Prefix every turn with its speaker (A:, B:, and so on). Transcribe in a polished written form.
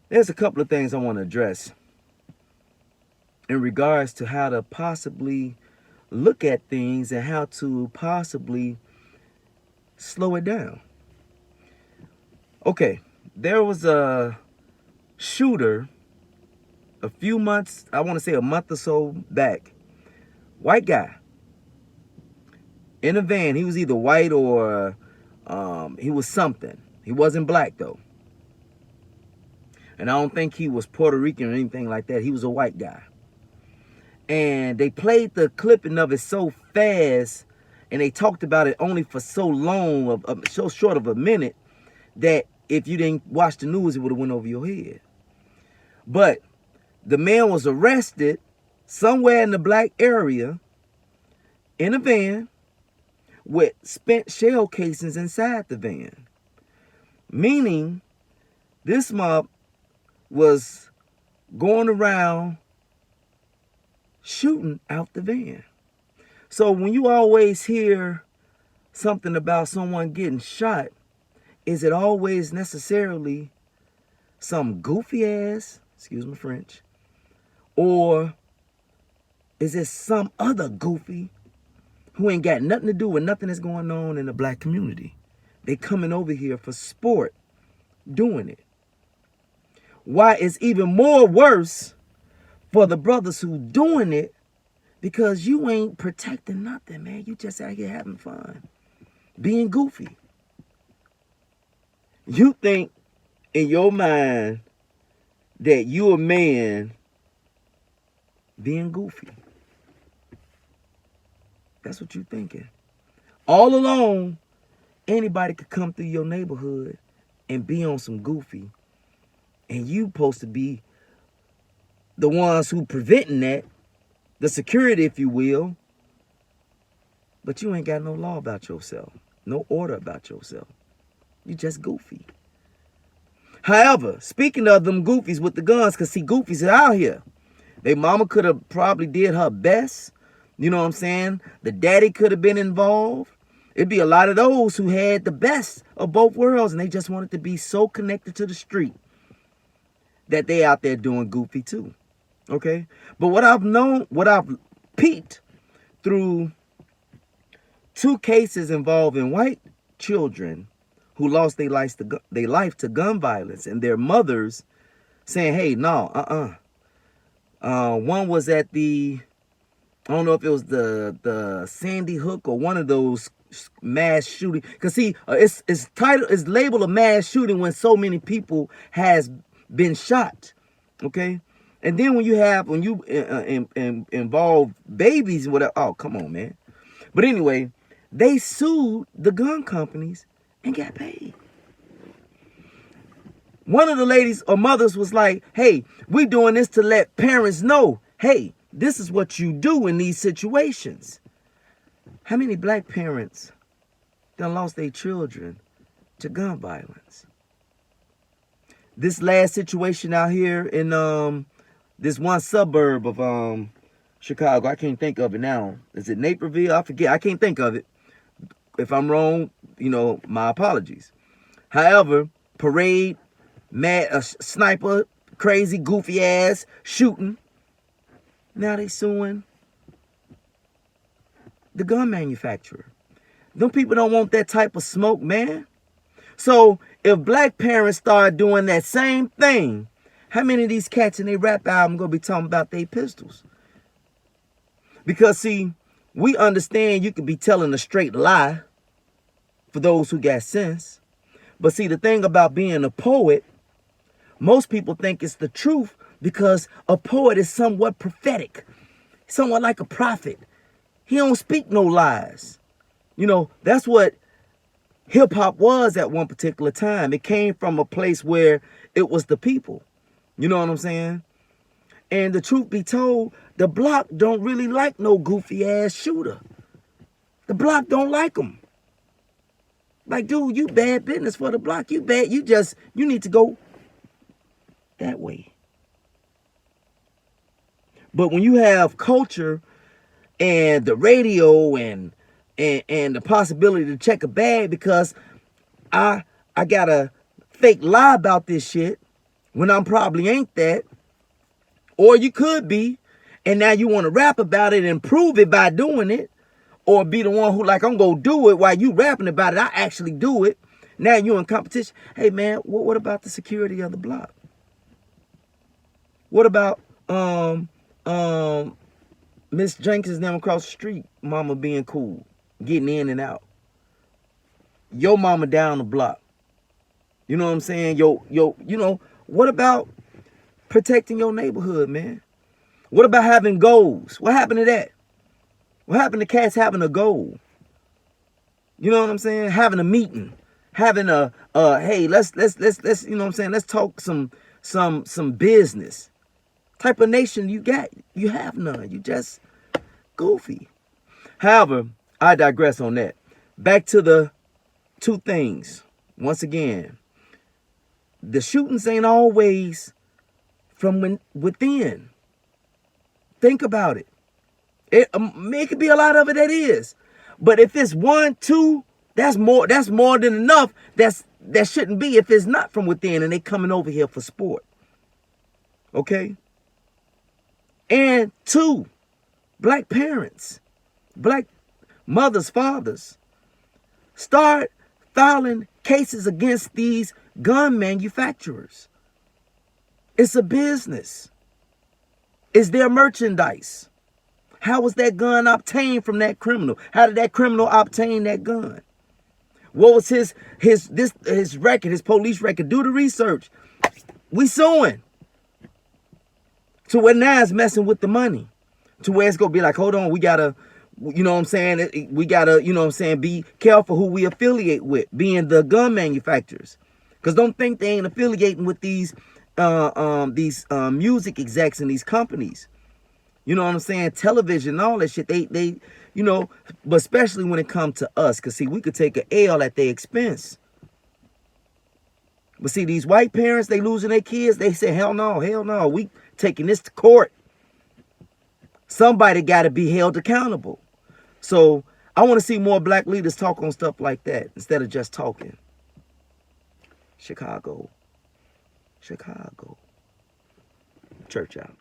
A: There's a couple of things I want to address in regards to how to possibly look at things and how to possibly slow it down. Okay, there was a shooter a few months, I want to say a month or so back. White guy in a van. He was either white or he was something. He wasn't black though. And I don't think he was Puerto Rican or anything like that. He was a white guy. And they played the clipping of it so fast and they talked about it only for so long, so short of a minute, that if you didn't watch the news, it would have went over your head. But the man was arrested somewhere in the black area in a van with spent shell casings inside the van. Meaning, this mob was going around shooting out the van. So when you always hear something about someone getting shot, is it always necessarily some goofy ass, excuse my French, or is it some other goofy who ain't got nothing to do with nothing that's going on in the black community? They coming over here for sport, doing it. Why it's even more worse for the brothers who doing it, because you ain't protecting nothing, man. You just out here having fun, being goofy. You think in your mind that you a man being goofy. That's what you thinking. All along, anybody could come through your neighborhood and be on some goofy. And you supposed to be the ones who preventing that, the security, if you will. But you ain't got no law about yourself, no order about yourself. You just goofy. However, speaking of them goofies with the guns, because see, goofies are out here. They mama could have probably did her best. You know what I'm saying? The daddy could have been involved. It'd be a lot of those who had the best of both worlds, and they just wanted to be so connected to the street that they out there doing goofy too. Okay? But what I've peeped through two cases involving white children who lost their life to gun violence, and their mothers saying, hey, no, one was at the, I don't know if it was the Sandy Hook or one of those mass shooting. Because see, it's labeled a mass shooting when so many people has been shot. Okay? And then when you involve babies and whatever, oh, come on, man. But anyway, they sued the gun companies and got paid. One of the ladies or mothers was like, hey, we doing this to let parents know, hey, this is what you do in these situations. How many black parents done lost their children to gun violence? This last situation out here in this one suburb of Chicago, I can't think of it now. Is it Naperville? I forget. I can't think of it. If I'm wrong, my apologies. However, parade, mad, sniper, crazy, goofy ass, shooting. Now they suing the gun manufacturer. Them people don't want that type of smoke, man. So if black parents start doing that same thing, how many of these cats in their rap album gonna be talking about their pistols? Because see, we understand you could be telling a straight lie for those who got sense. But see, the thing about being a poet, most people think it's the truth because a poet is somewhat prophetic, somewhat like a prophet. He don't speak no lies. That's what hip hop was at one particular time. It came from a place where it was the people. You know what I'm saying? And the truth be told, the block don't really like no goofy ass shooter. The block don't like him. Like, dude, you bad business for the block. You bad. You need to go that way. But when you have culture and the radio and the possibility to check a bag because I got a fake lie about this shit, when I'm probably ain't that. Or you could be, and now you want to rap about it and prove it by doing it. Or be the one who like, I'm going to do it while you rapping about it. I actually do it. Now you in competition. Hey, man, what about the security of the block? What about Miss Jenkins down across the street, mama being cool, getting in and out? Your mama down the block. You know what I'm saying? What about protecting your neighborhood, man? What about having goals? What happened to that? What happened to cats having a goal? You know what I'm saying? Having a meeting, having a hey, let's you know what I'm saying? Let's talk some business. Type of nation you got? You have none. You just goofy. However, I digress on that. Back to the two things. Once again, the shootings ain't always from within. Think about it. It could be a lot of it that is. But if it's 1, 2, that's more than enough. That shouldn't be if it's not from within and they coming over here for sport. Okay? And 2, black parents, black mothers, fathers, start filing cases against these gun manufacturers. It's a business. It's their merchandise. How was that gun obtained from that criminal? How did that criminal obtain that gun? What was his record, his police record? Do the research. We suing. To where now it's messing with the money. To where it's going to be like, hold on, we got to, you know what I'm saying? We got to, you know what I'm saying, be careful who we affiliate with, being the gun manufacturers. Because don't think they ain't affiliating with these music execs and these companies. You know what I'm saying? Television and all that shit. They you know, but especially when it comes to us. Because, see, we could take an L at their expense. But, see, these white parents, they losing their kids. They say, hell no. We taking this to court. Somebody got to be held accountable. So, I want to see more black leaders talk on stuff like that instead of just talking. Chicago. Church out.